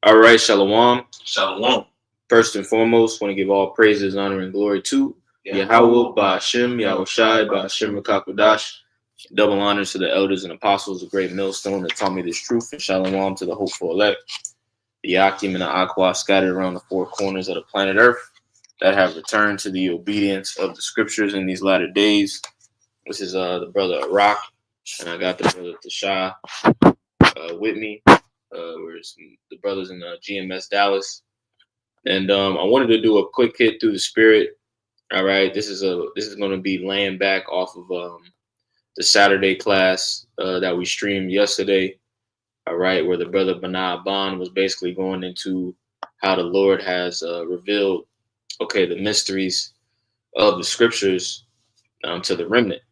All right, Shalom. Shalom. First and foremost, want to give all praises, honor, and glory to Yahweh, Ba'ashem, Yahushai, Ba'ashem, Rakakwadash. Double honors to the elders and apostles, a great millstone that taught me this truth, and Shalom to the hopeful elect, the Yakim and the Aqua scattered around the four corners of the planet Earth that have returned to the obedience of the scriptures in these latter days. This is the brother Arak, and I got the brother Tasha with me. We're the brothers in GMS Dallas. And I wanted to do a quick hit through the spirit. All right, this is going to be laying back off of the Saturday class that we streamed yesterday. All right, where the brother Banah Bond was basically going into how the Lord has revealed, the mysteries of the scriptures to the remnant.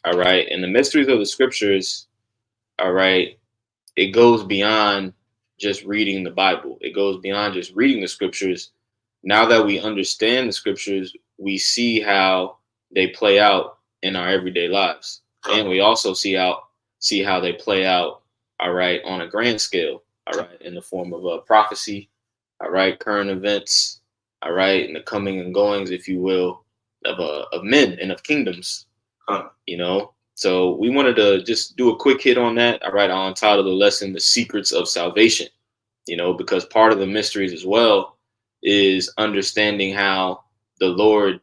All right, and the mysteries of the scriptures, all right, it goes beyond just reading the Bible. It goes beyond just reading the scriptures. Now that we understand the scriptures, we see how they play out in our everyday lives. And we also see how they play out, all right, on a grand scale, all right, in the form of prophecy, all right, current events, all right, and the coming and goings, if you will, of men and of kingdoms, you know. So we wanted to just do a quick hit on that. All right, I'll entitle the lesson "The Secrets of Salvation," you know, because part of the mysteries as well is understanding how the Lord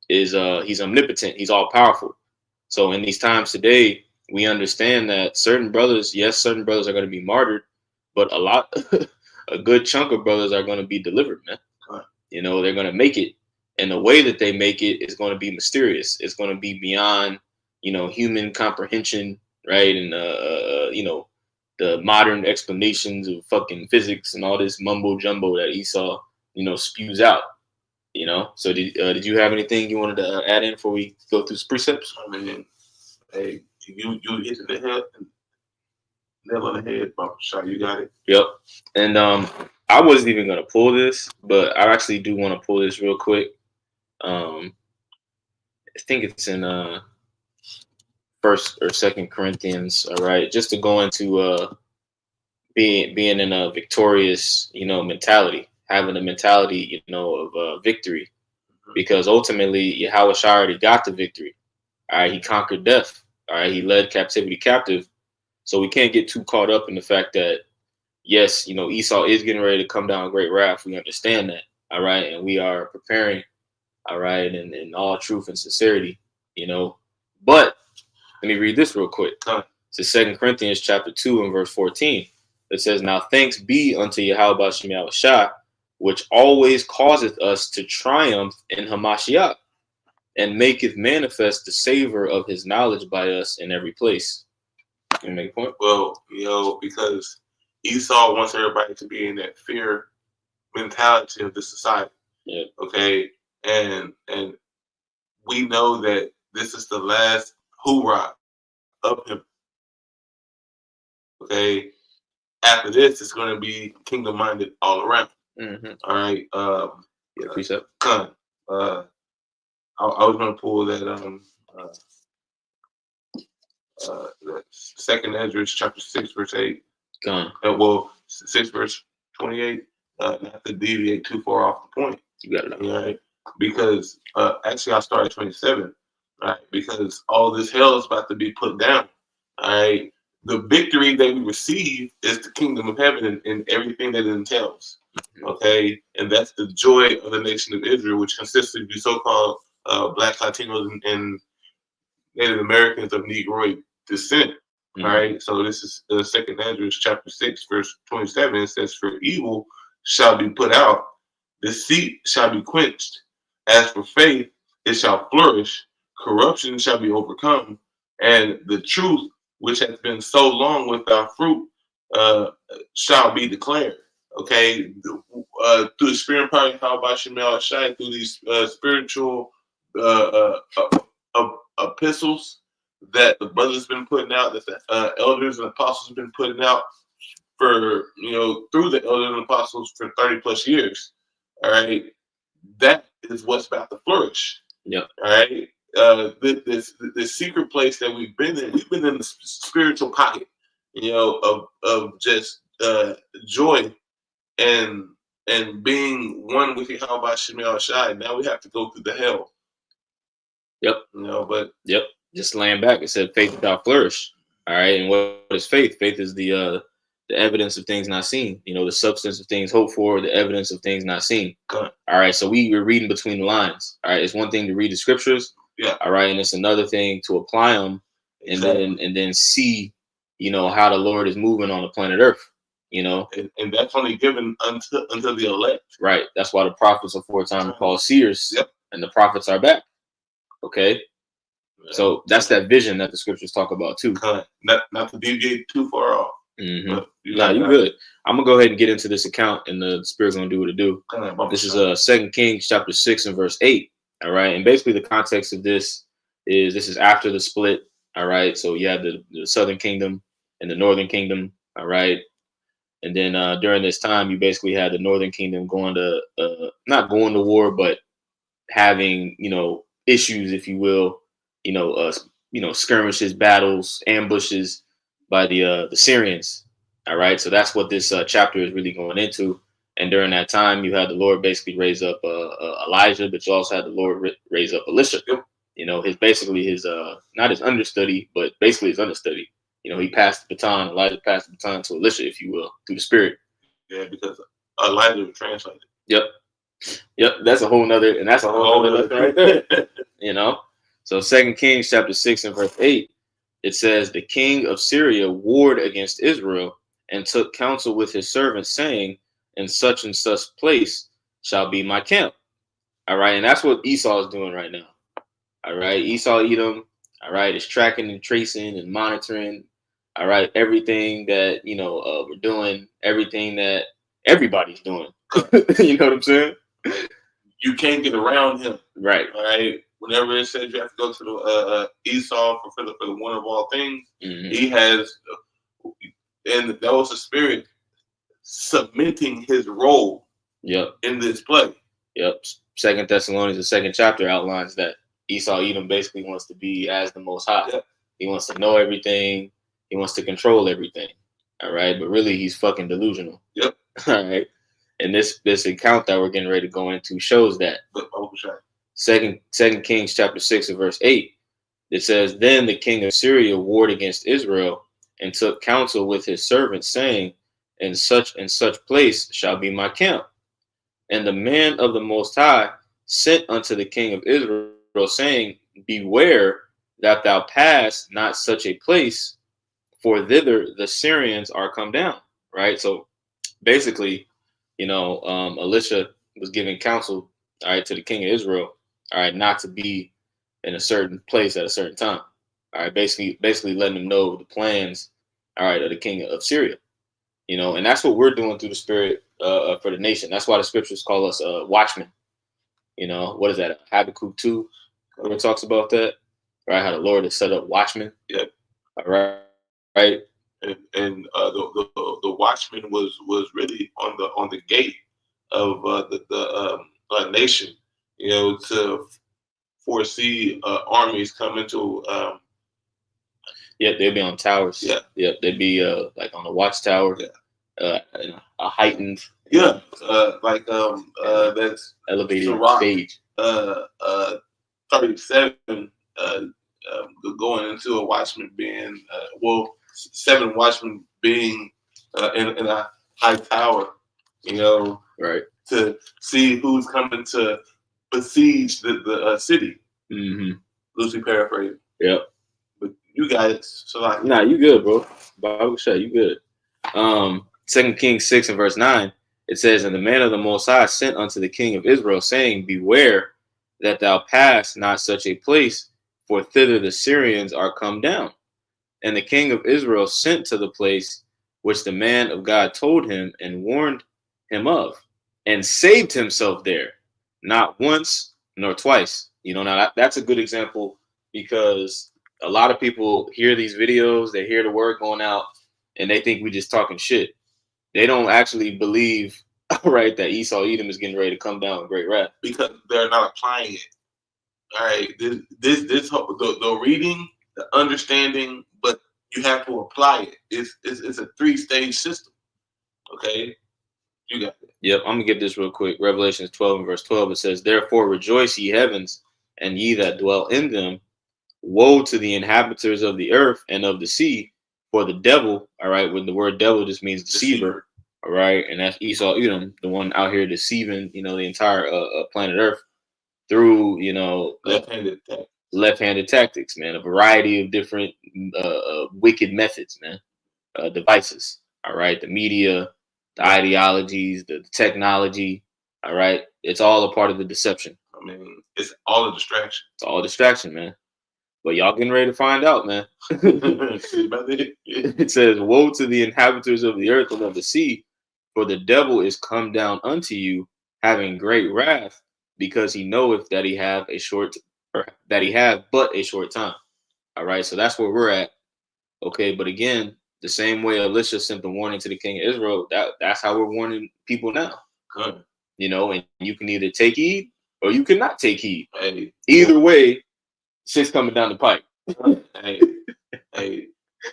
is he's omnipotent, he's all powerful. So in these times today, we understand that certain brothers are going to be martyred, but a good chunk of brothers are going to be delivered, man. You know, they're going to make it, and the way that they make it is going to be mysterious. It's going to be beyond, you know, human comprehension, right? And you know, the modern explanations of fucking physics and all this mumbo jumbo that Esau, you know, spews out. You know, so did you have anything you wanted to add in before we go through precepts? I mean, hey, you hit the head, nail on the head, Papa Shah. You got it. Yep. And I wasn't even gonna pull this, but I actually do want to pull this real quick. I think it's in First or Second Corinthians. All right, just to go into being in a victorious, you know, mentality, having a mentality, you know, of victory, because ultimately Yahweh already got the victory. All right, he conquered death. All right, he led captivity captive. So we can't get too caught up in the fact that, yes, you know, Esau is getting ready to come down great wrath. We understand that. All right, and we are preparing. All right, and in all truth and sincerity, you know. But let me read this real quick. It's 2 Corinthians chapter 2 and verse 14. It says, "Now thanks be unto Yahweh Ba'ashem Yahushai, which always causeth us to triumph in Hamashiach, and maketh manifest the savor of his knowledge by us in every place." Can you make a point? Well, you know, because Esau wants everybody to be in that fear mentality of this society. Yeah. Okay. And we know that this is the last hoorah of him. Okay. After this, it's going to be kingdom minded all around. Mm-hmm. All right. Yeah, precept. I was going to pull that Second Ezra chapter 6 verse 8. Well, 6 verse 28. Not to deviate too far off the point. You got it. Right? Because actually I started 27. Right? Because all this hell is about to be put down. All right. The victory that we receive is the kingdom of heaven and everything that it entails. Okay, and that's the joy of the nation of Israel, which consists of the so-called Black, Latinos, and Native Americans of Negroid descent. Mm-hmm. All right, so this is Second Ezra chapter 6, verse 27. It says, "For evil shall be put out, deceit shall be quenched. As for faith, it shall flourish. Corruption shall be overcome, and the truth, which has been so long without fruit, shall be declared." Okay, through the spirit and power of Ba'ashem Yahushai, through these spiritual epistles that the brothers been putting out, that the elders and apostles have been putting out for, you know, through the elders and apostles for 30 plus years. All right, that is what's about to flourish. Yeah. All right. The secret place that we've been in the spiritual pocket, you know, of just joy and being one with Yahweh Shem Shai, now we have to go through the hell. Yep. But yep. Just laying back, it said faith shall flourish. All right. And what is faith? Faith is the evidence of things not seen. The substance of things hoped for, the evidence of things not seen. All right. So we're reading between the lines. All right. It's one thing to read the scriptures. Yeah. All right. And it's another thing to apply them and then see, how the Lord is moving on the planet Earth. And that's only given unto the elect. Right. That's why the prophets are aforetime called seers. Yep. And the prophets are back. Okay. So that's that vision that the scriptures talk about too. Not to deviate too far off. Mm-hmm. You're good. I'm gonna go ahead and get into this account, and the Spirit's gonna do what it do. This is 2 Kings chapter 6 and verse 8. All right, and basically the context of this is after the split. All right, so you have the southern kingdom and the northern kingdom. All right, and then during this time, you basically had the northern kingdom going to not going to war, but having issues, if you will, skirmishes, battles, ambushes by the Syrians. All right, so that's what this chapter is really going into. And during that time, you had the Lord basically raise up Elijah, but you also had the Lord raise up Elisha. Yep. His not his understudy, but basically his understudy. He passed the baton. Elijah passed the baton to Elisha, if you will, through the Spirit. Yeah, because Elijah was translated. Yep, that's a whole nother, and that's a whole other lesson right there. So 2 Kings chapter 6 and verse 8, it says, the king of Syria warred against Israel and took counsel with his servants, saying, in such and such place shall be my camp. All right, and that's what Esau is doing right now. All right, Esau Edom, all right, is tracking and tracing and monitoring, all right, everything that, we're doing, everything that everybody's doing. You know what I'm saying? You can't get around him. Right. All right. Whenever it says you have to go to the Esau for the one of all things, he has, and that was the Spirit cementing his role. Yep. In this play. Yep. 2 Thessalonians, the second chapter, outlines that Esau Edom basically wants to be as the Most High. Yep. He wants to know everything. He wants to control everything. All right. But really, he's fucking delusional. Yep. All right. And this account that we're getting ready to go into shows that. Second Kings chapter 6 and verse 8. It says, then the king of Syria warred against Israel and took counsel with his servants, saying, in such and such place shall be my camp. And the man of the Most High sent unto the king of Israel, saying, beware that thou pass not such a place, for thither the Syrians are come down. Right. So basically, Elisha was giving counsel, all right, to the king of Israel, all right, not to be in a certain place at a certain time. All right, basically letting them know the plans, all right, of the king of Syria. And that's what we're doing through the Spirit for the nation. That's why the scriptures call us watchmen. What is that? Habakkuk 2, where it talks about that, right? How the Lord has set up watchmen. Yep. All right. Right. And the watchman was really on the gate of the nation, to foresee armies coming to. Yeah, they'd be on towers. Yeah, they'd be like on the watchtower. Yeah. A heightened. Yeah, that's elevated stage. 37. Going into a watchman being 7 watchmen being in a high tower, right, to see who's coming to besiege the city. Mm-hmm. Loosely paraphrasing. Yep. But you guys, so like, nah, you good, bro. Bible shut, you good. 2 Kings 6 and verse 9, it says, and the man of the Most High sent unto the king of Israel, saying, beware that thou pass not such a place, for thither the Syrians are come down. And the king of Israel sent to the place which the man of God told him and warned him of, and saved himself there, not once nor twice. Now that's a good example, because a lot of people hear these videos, they hear the word going out, and they think we just talking shit. They don't actually believe, right, that Esau Edom is getting ready to come down in great wrath, because they're not applying it. All right, this the reading, the understanding, but you have to apply it. It's a 3-stage system. Okay, You got it. Yep, I'm gonna get this real quick. Revelations 12 and verse 12. It says, "Therefore rejoice, ye heavens, and ye that dwell in them. Woe to the inhabitants of the earth and of the sea, for the devil." All right, when the word devil just means deceiver. All right, and that's Esau Edom, the one out here deceiving, the entire planet Earth through, left-handed tactics, man. A variety of different wicked methods, man. Devices. All right, the media, the ideologies, the technology. All right, it's all a part of the deception. I mean, it's all a distraction. It's all a distraction, man. But y'all getting ready to find out, man. It says, "Woe to the inhabitants of the earth and of the sea, for the devil is come down unto you, having great wrath, because he knoweth that he have but a short time." All right, so that's where we're at. Okay, but again, the same way Elisha sent the warning to the king of Israel, that's how we're warning people now. Good. And you can either take heed or you cannot take heed. Hey, either way, shit's coming down the pipe. hey,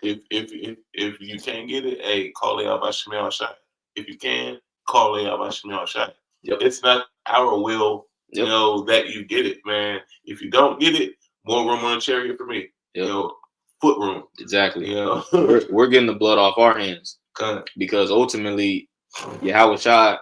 if you can't get it, hey, call it out by Shemel Shai. If you can, call it out by Shemel Shai. Yep. It's not our will, that you get it, man. If you don't get it, more room on a chariot for me. Yep. Foot room. Exactly. We're getting the blood off our hands. Because ultimately, Yahweh Shai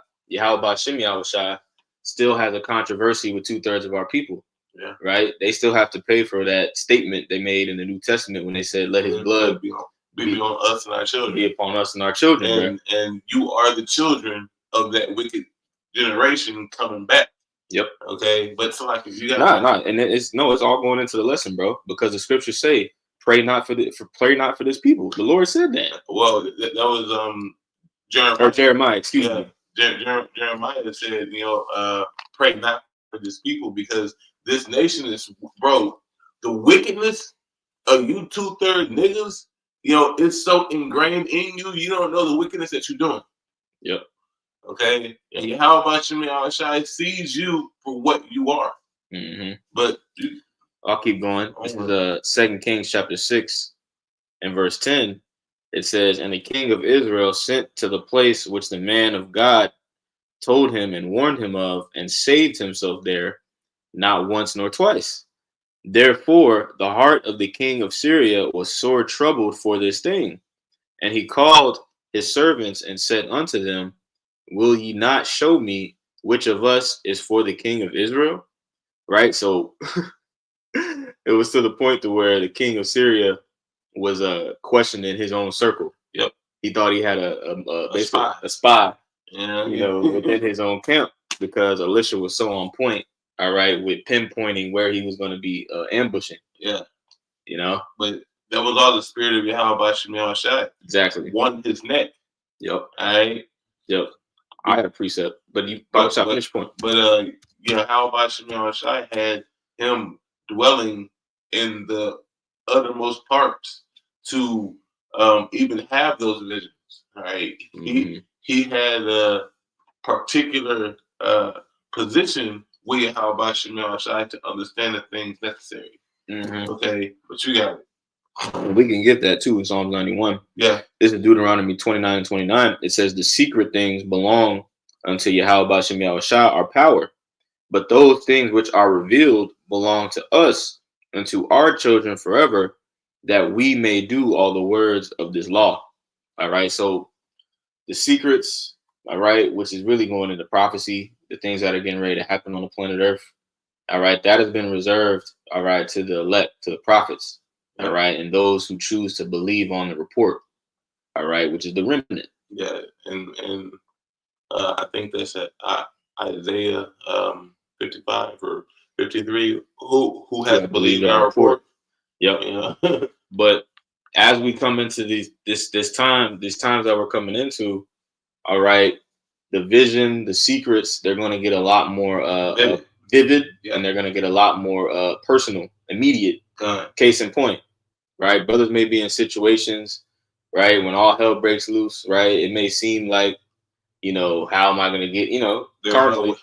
still has a controversy with 2/3 of our people. Yeah. Right? They still have to pay for that statement they made in the New Testament when they said, "Let his blood be on us and our children." Be upon us and our children. And you are the children of that wicked generation coming back. Yep. Okay. But so like if you got and it's all going into the lesson, bro, because the scriptures say, pray not for this people. The Lord said that. Well, that was Jeremiah. Or Jeremiah, excuse me. Jeremiah said, pray not for this people, because this nation is, bro, the wickedness of you 2/3 niggas, it's so ingrained in you, you don't know the wickedness that you're doing. Yep. Okay? And how about Shemel Shai sees you for what you are. Mm-hmm. But I'll keep going. This is 2 Kings chapter 6 and verse 10. It says, "And the king of Israel sent to the place which the man of God told him and warned him of, and saved himself there, not once nor twice. Therefore, the heart of the king of Syria was sore troubled for this thing. And he called his servants and said unto them, Will ye not show me which of us is for the king of Israel?" Right? So it was to the point to where the king of Syria was questioning his own circle. Yep. He thought he had a spy. Within his own camp, because Elisha was so on point, all right, with pinpointing where he was going to be ambushing. Yeah. But that was all the spirit of Yahweh Shemel Shai. Exactly. Won his neck. Yep. All right. Yep. I had a precept, but you finish point. But Yahweh Shemel Shai had him dwelling in the uttermost parts to even have those visions. All right. Mm-hmm. He had a particular position with Yahweh Shemel Shai to understand the things necessary. Mm-hmm. Okay, but you got it. We can get that too in Psalms 91. Yeah. This is Deuteronomy 29 and 29. It says, "The secret things belong unto Yahweh Shemel Shai, our power. But those things which are revealed belong to us and to our children forever, that we may do all the words of this law." All right. So the secrets, all right, which is really going into prophecy, the things that are getting ready to happen on the planet Earth. All right. That has been reserved, all right, to the elect, to the prophets. All right. And those who choose to believe on the report. All right. Which is the remnant. Yeah. And I think that's at Isaiah 55 or 53. Who has believed our report? Yep. But as we come into these times that we're coming into, all right, the vision, the secrets, they're going to get a lot more vivid, and they're going to get a lot more personal, immediate. Case in point, right? Brothers may be in situations, right, when all hell breaks loose, right? It may seem like, how am I going to get, carnally.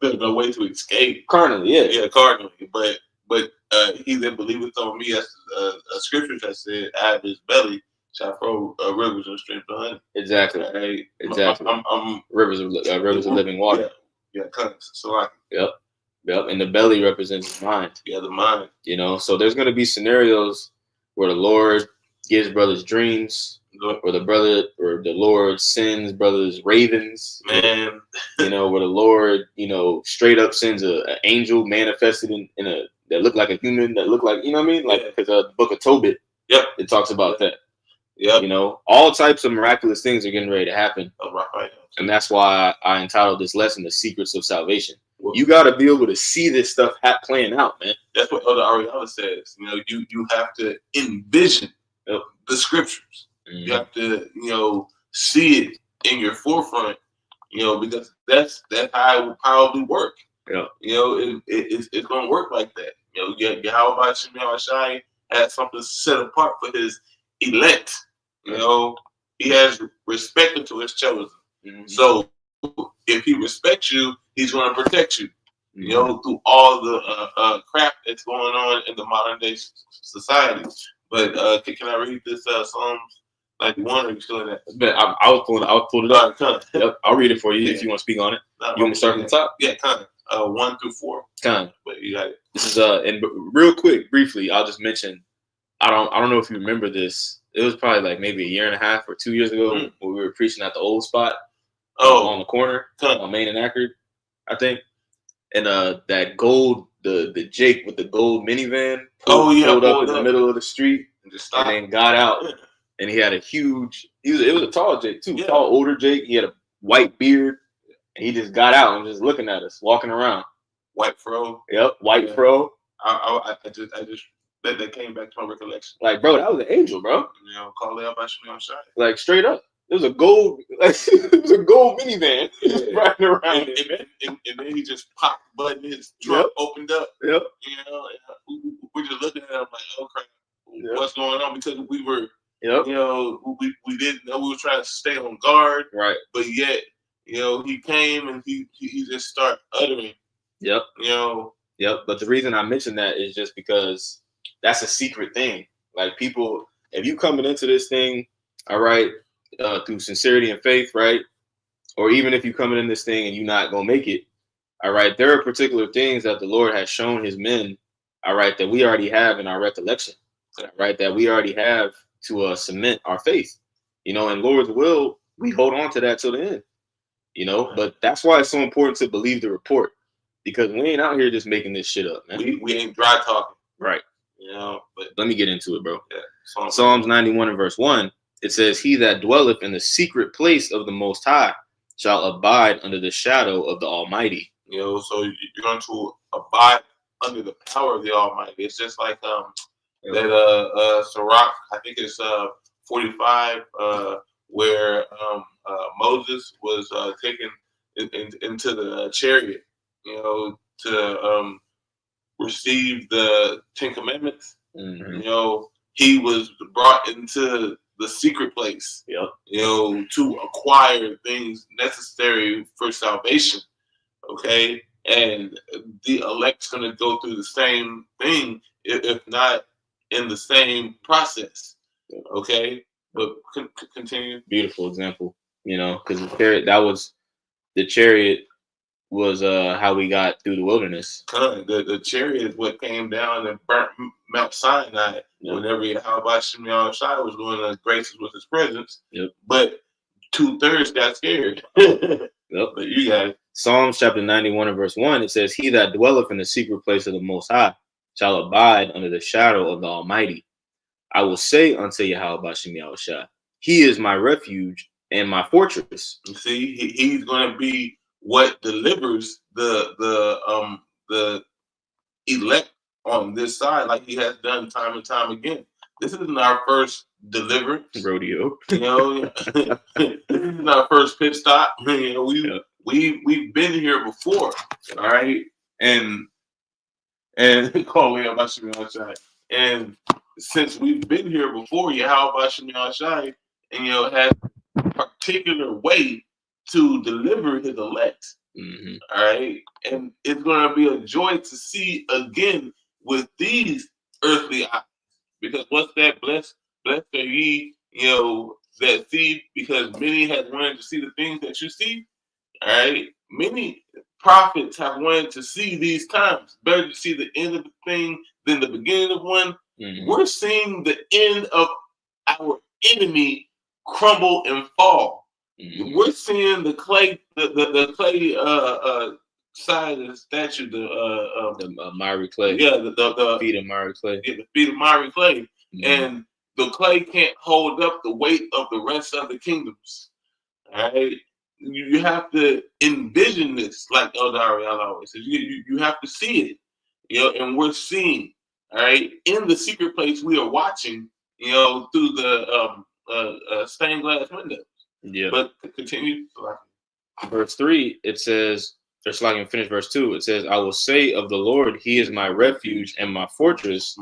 There's no way to escape. Carnally, yeah. Yeah, carnally. But he that believeth on me, as scriptures has said, out of his belly shall flow rivers of streams of honey. Exactly. Right? Exactly. I'm rivers of living water. Yeah, so like. Yep. And the belly represents the mind. Yeah, the mind. You know, so there's going to be scenarios where the Lord gives brothers dreams, where the Lord sends brothers ravens. Man. You know, where the Lord, straight up sends an angel manifested in a that looked like a human, that looked like, you know what I mean? Like, because the book of Tobit, yep, it talks about that. Yep. You know, all types of miraculous things are getting ready to happen. Right. And that's why I entitled this lesson, The Secrets of Salvation. You got to be able to see this stuff playing out, man. That's what Elder Ariella says. You know, you have to envision the scriptures. Mm-hmm. You have to, see it in your forefront, because that's how it will probably work. Yeah. It's going to work like that. Yahweh Shem Yahushai has something set apart for his elect. He has respect unto his chosen. Mm-hmm. So if he respects you, he's going to protect you. Through all the crap that's going on in the modern day society. But can I read this Psalms 91? Or you still in that? But I'll pull it up. Yep, I'll read it for you if you want to speak on it. You want me to start from the top? Yeah, kind of. 1 through 4. Kind of. But you got it. This is and real quick, briefly, I'll just mention. I don't know if you remember this. It was probably like maybe a year and a half or 2 years ago when we were preaching at the old spot. On the corner on Main and Ackerd, I think. And that gold, the Jake with the gold minivan pulled up in the middle of the street and then got out. And he had a huge, it was a tall Jake too, tall older Jake. He had a white beard and he just got out and was just looking at us, walking around. White fro. Yep, white fro. I just that came back to my recollection. Like, bro, that was an angel, bro. Call it up, I should be on shot. Like, straight up. It was a gold minivan riding around it, man. And then he just popped the button, his trunk opened up. Yep. We're just looking at him like, oh crap, what's going on? Because we were, we didn't know, we were trying to stay on guard. Right. But yet, he came and he just started uttering. Yep. Yep. But the reason I mentioned that is just because that's a secret thing. Like, people, if you coming into this thing, all right, through sincerity and faith, right? Or even if you coming in this thing and you're not gonna make it, all right, there are particular things that the Lord has shown his men, all right, that we already have in our recollection, right? That we already have to cement our faith, and Lord's will, we hold on to that till the end, but that's why it's so important to believe the report, because we ain't out here just making this shit up, man. We ain't dry talking. Right. But let me get into it, bro. Yeah. Psalms 91 and verse 1. It says, he that dwelleth in the secret place of the Most High shall abide under the shadow of the Almighty. So you're going to abide under the power of the Almighty. It's just like that Sirach, I think it's 45, where Moses was taken into the chariot, to receive the 10 Commandments. Mm-hmm. He was brought into the secret place, to acquire things necessary for salvation. Okay. And the elect's going to go through the same thing, if not in the same process. Okay. But continue. Beautiful example, because the chariot was how we got through the wilderness. The chariot is what came down and burnt Mount Sinai whenever Yahweh Shem Yahushai was doing the graces with his presence. Yep. But 2/3 got scared. But you got it. Psalms chapter 91 and verse 1, it says, he that dwelleth in the secret place of the Most High shall abide under the shadow of the Almighty. I will say unto Yahweh Shem Yahushai, he is my refuge and my fortress. You see, he's going to be what delivers the elect on this side, like he has done time and time again. This isn't our first deliverance rodeo. This isn't our first pit stop. We've been here before, all right, and call me about Shem Yahushai. And since we've been here before, Yahweh Shem Yahushai, and has a particular way to deliver his elect. Mm-hmm. All right. And it's going to be a joy to see again with these earthly eyes. Because what's that? Blessed are ye that see, because many have wanted to see the things that you see. All right, many prophets have wanted to see these times. Better to see the end of the thing than the beginning of one. Mhm. We're seeing the end of our enemy crumble and fall. Mhm. We're seeing the clay, the clay side of the statue, The miry clay. yeah, the Feet of miry clay. the feet of miry clay, Mhm. and the clay can't hold up the weight of the rest of the kingdoms. All right, you have to envision this, like Elder Ariel always says. You have to see it, and we're seeing. All right, in the secret place, we are watching, through the stained glass windows. Yeah. But continue. Verse 3, it says, just like in finish verse 2, it says, I will say of the Lord, he is my refuge and my fortress,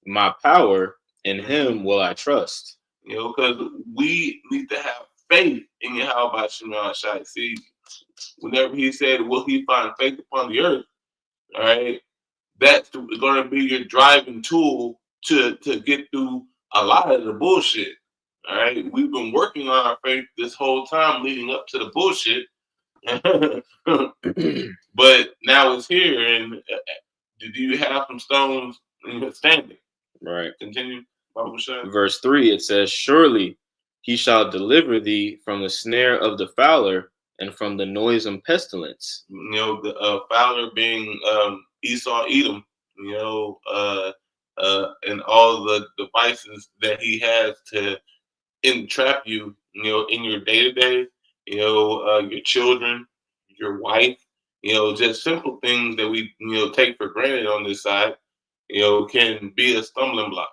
my power, in him will I trust. Because we need to have faith in Yahweh Shema Shai. See, whenever he said, will he find faith upon the earth? All right, that's going to be your driving tool to get through a lot of the bullshit. All right, we've been working on our faith this whole time leading up to the bullshit. But now it's here, and do you have some stones standing? Right. Continue. Verse 3, it says, surely he shall deliver thee from the snare of the fowler and from the noisome pestilence. The fowler being Esau Edom, and all the devices that he has to entrap you, in your day to day, your children, your wife, just simple things that we, take for granted on this side, can be a stumbling block.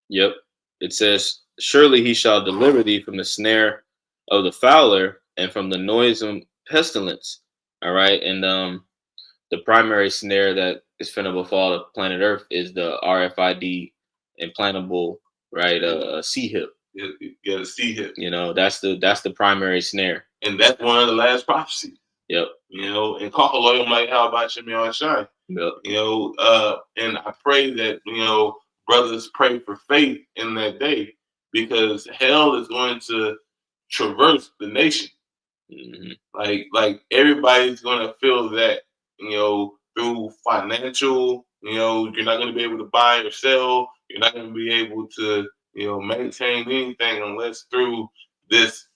Yep. It says, surely he shall deliver thee from the snare of the fowler and from the noisome pestilence. All right. And the primary snare that is finna befall the planet Earth is the RFID implantable, right? C hip. Yeah, the C hip. That's the primary snare. And that's one of the last prophecies. Yep. And Kakaloyim, like, how about you, Shine? Yep. And I pray that, brothers pray for faith in that day, because hell is going to traverse the nation. Mm-hmm. Like everybody's going to feel that, through financial, you're not going to be able to buy or sell. You're not going to be able to, maintain anything unless through this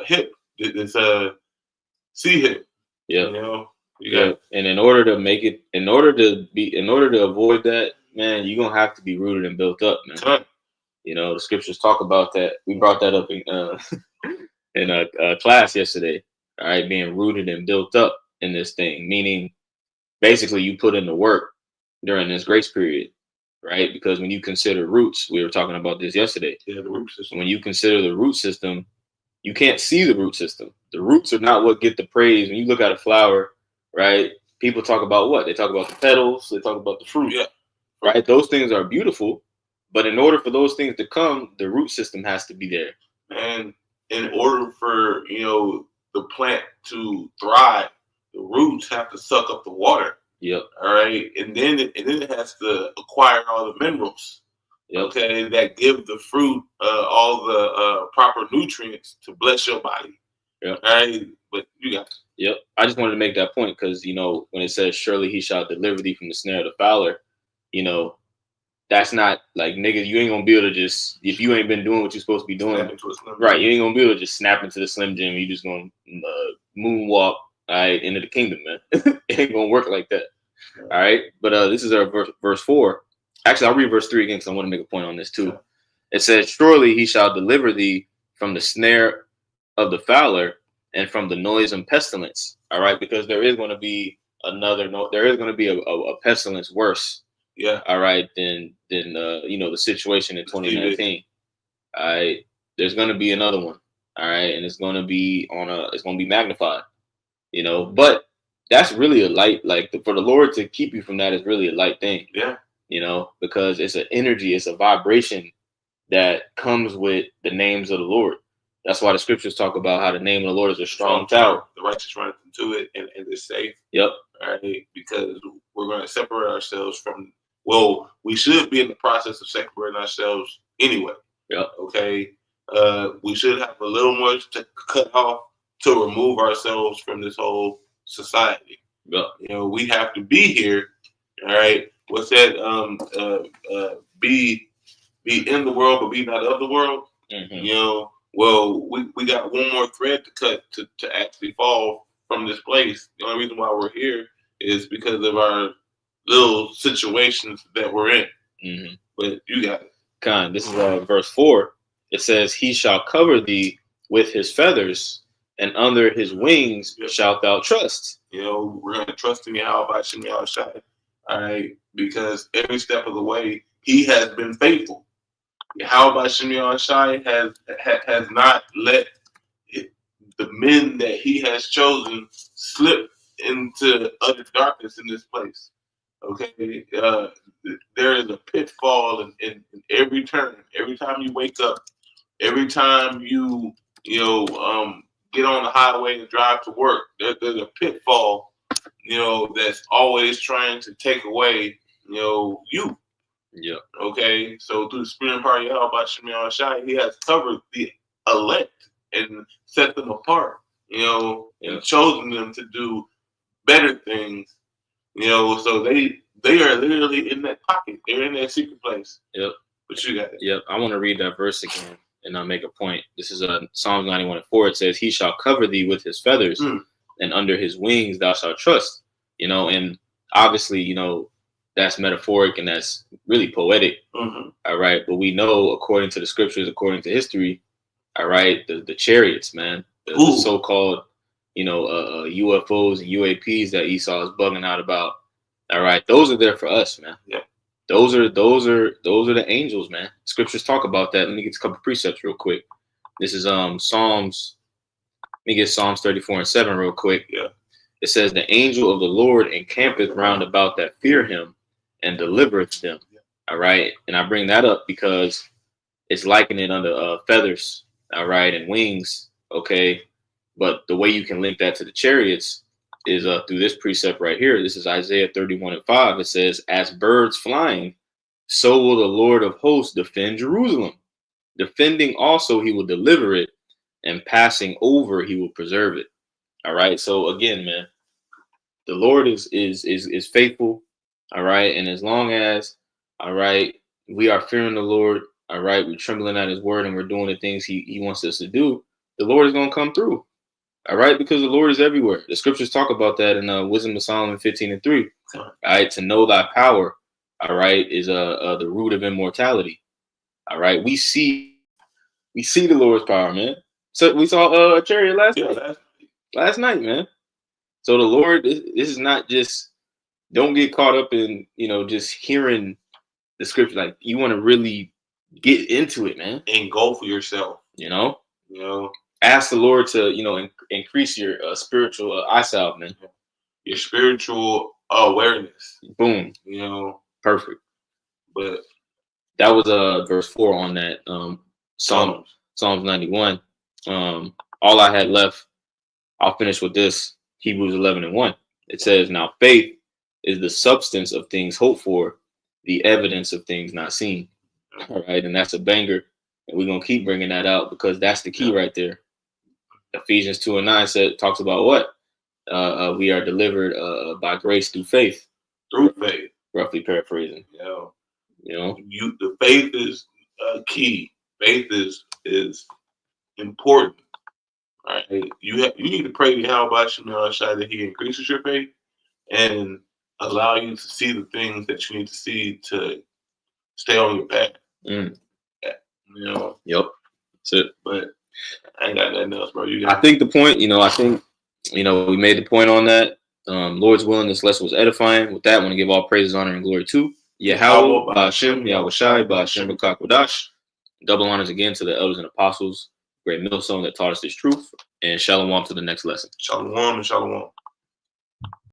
hip, this C hip. Yeah. Yeah. And in order to avoid that, man, you're gonna have to be rooted and built up, man. The scriptures talk about that. We brought that up in a class yesterday. All right, being rooted and built up in this thing, meaning basically you put in the work during this grace period, right? Because when you consider roots, we were talking about this yesterday. Yeah, the root system. When you consider the root system, you can't see the root system. The roots are not what get the praise. When you look at a flower, right? People talk about what? They talk about the petals. They talk about the fruit. Yeah. Right? Those things are beautiful. But in order for those things to come, the root system has to be there. And in order for, the plant to thrive, the roots have to suck up the water. Yep. All right. And then it has to acquire all the minerals. Yep. Okay, that give the fruit all the proper nutrients to bless your body. Yep. All right. But you got it. Yep. I just wanted to make that point because, when it says, surely he shall deliver thee from the snare of the fowler, that's not like, nigga, you ain't going to be able to just, if you ain't been doing what you're supposed to be doing, right, you ain't going to be able to just snap into the Slim Jim. You just going to moonwalk, all right, into the kingdom, man. It ain't going to work like that. All right. But this is our verse 4. Actually, I'll read verse 3 again because I want to make a point on this too. It says, surely he shall deliver thee from the snare of the fowler and from the noisome pestilence. All right, because there is going to be a pestilence worse. Yeah. All right, than the situation in 2019. All right, there's going to be another one. All right, and it's going to be magnified. But that's really a light. Like for the Lord to keep you from that is really a light thing. Yeah. Because it's an energy, it's a vibration that comes with the names of the Lord. That's why the scriptures talk about how the name of the Lord is a strong tower. The righteous run into it and it's safe. Yep. All right. Because we're going to separate ourselves from, we should be in the process of separating ourselves anyway. Yep. Okay. We should have a little more to cut off to remove ourselves from this whole society. Yep. You know, we have to be here. All right. What's that? Be in the world, but be not of the world. Mm-hmm. You know, well, we got one more thread to cut to actually fall from this place. The only reason why we're here is because of our little situations that we're in. Mm-hmm. But you got it. This is verse 4. It says, "He shall cover thee with his feathers, and under his wings shalt thou trust." You know, we're going to trust in Yahweh Shem Yahushai. All right, because every step of the way, he has been faithful. Yahweh Shem Yahushai has not let the men that he has chosen slip into utter darkness in this place. Okay, there is a pitfall in every turn. Every time you wake up, every time you get on the highway and drive to work, there's a pitfall, that's always trying to take away, you. Yeah. Okay, so through the Spirit and power of Yahweh Shem Yahushai, he has covered the elect and set them apart, and chosen them to do better things, so they are literally in that pocket. They're in that secret place. Yep. But you got it. Yep. I want to read that verse again and I'll make a point. This is Psalms 91:4. It says, "He shall cover thee with his feathers, and under his wings thou shalt trust." And obviously, that's metaphoric and that's really poetic. Mm-hmm. All right. But we know, according to the scriptures, according to history, all right, the chariots, man, the so-called, UFOs and UAPs that Esau is bugging out about. All right. Those are there for us, man. Yeah. Those are the angels, man. Scriptures talk about that. Let me get a couple precepts real quick. This is Psalms. Let me get Psalms 34:7 real quick. Yeah. It says, "The angel of the Lord encampeth round about that fear him, and delivereth them." Yeah. All right, and I bring that up because it's likening it under feathers, all right, and wings. Okay, but the way you can link that to the chariots is through this precept right here. This is Isaiah 31:5. It says, "As birds flying, so will the Lord of hosts defend Jerusalem. Defending also, he will deliver it, and passing over, he will preserve it." All right. So again, man, the Lord is faithful. All right. And as long as, all right, we are fearing the Lord, all right, we're trembling at his word and we're doing the things he wants us to do, the Lord is going to come through. All right, because the Lord is everywhere. The scriptures talk about that in Wisdom of Solomon 15:3. All right, to know thy power, all right, is the root of immortality. All right, we see the Lord's power, man. So we saw a chariot last night, man. So the Lord, this is not just, don't get caught up in just hearing the scripture. Like, you want to really get into it, man. Engulf yourself. Ask the Lord to, increase your spiritual eyesight, man. Your spiritual awareness. Boom. Perfect. But that was verse 4 on that Psalms 91. All I had left, I'll finish with this. Hebrews 11:1. It says, "Now faith is the substance of things hoped for, the evidence of things not seen." All right, and that's a banger. And we're going to keep bringing that out because that's the key right there. Ephesians 2:9 talks about what? We are delivered by grace through faith. Through faith. Roughly paraphrasing. The faith is key. Faith is important. All right. You need to pray to Yahweh Shem Yahushai that he increases your faith and allow you to see the things that you need to see to stay on your path. Yep. That's it. But I ain't got nothing else, bro. I think the point, we made the point on that. Lord's willing, this lesson was edifying. With that, I want to give all praises, honor, and glory to Yahweh, Ba'ashem, Yahushai, Ba'ashem, B'Kakwadash. Double honors again to the elders and apostles, great millstone that taught us this truth. And shalom to the next lesson. Shalom and shalom.